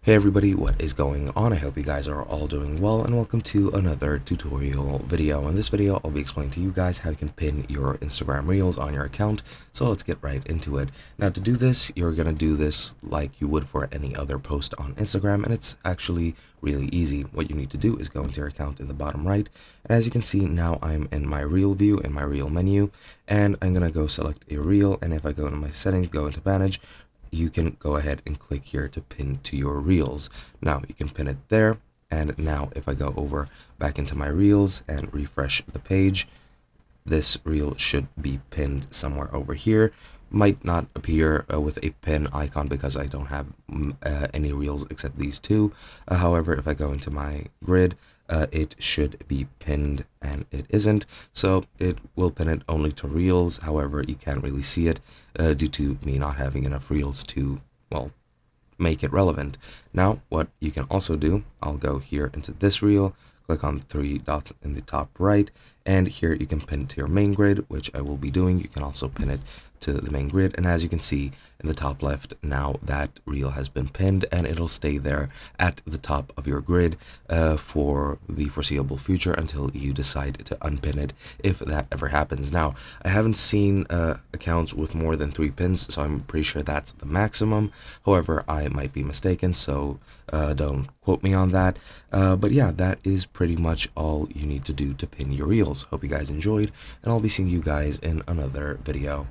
Hey everybody, what is going on? I hope you guys are all doing well, and welcome to another tutorial video. In this video, I'll be explaining to you guys how you can pin your Instagram Reels on your account, so let's get right into it. Now to do this, you're going to do this like you would for any other post on Instagram, and it's actually really easy. What you need to do is go into your account in the bottom right, and as you can see, now I'm in my Reel view, in my Reel menu, and I'm going to go select a Reel, and if I go into my settings, go into Manage, you can go ahead and click here to pin to your Reels. Now you can pin it there, and now if I go over back into my Reels and refresh the page, this Reel should be pinned somewhere over here. Might not appear with a pin icon because I don't have any Reels except these two. However, if I go into my grid, it should be pinned, and it isn't, so it will pin it only to Reels. However, you can't really see it due to me not having enough Reels to, well, make it relevant. Now, what you can also do, I'll go here into this Reel, click on the three dots in the top right, and here you can pin it to your main grid, which I will be doing. You can also pin it to the main grid, and as you can see in the top left, now that Reel has been pinned, and it'll stay there at the top of your grid for the foreseeable future until you decide to unpin it, if that ever happens. Now, I haven't seen accounts with more than 3 pins, so I'm pretty sure that's the maximum. However, I might be mistaken, so don't quote me on that. But yeah, that is pretty much all you need to do to pin your Reels. Hope you guys enjoyed, and I'll be seeing you guys in another video.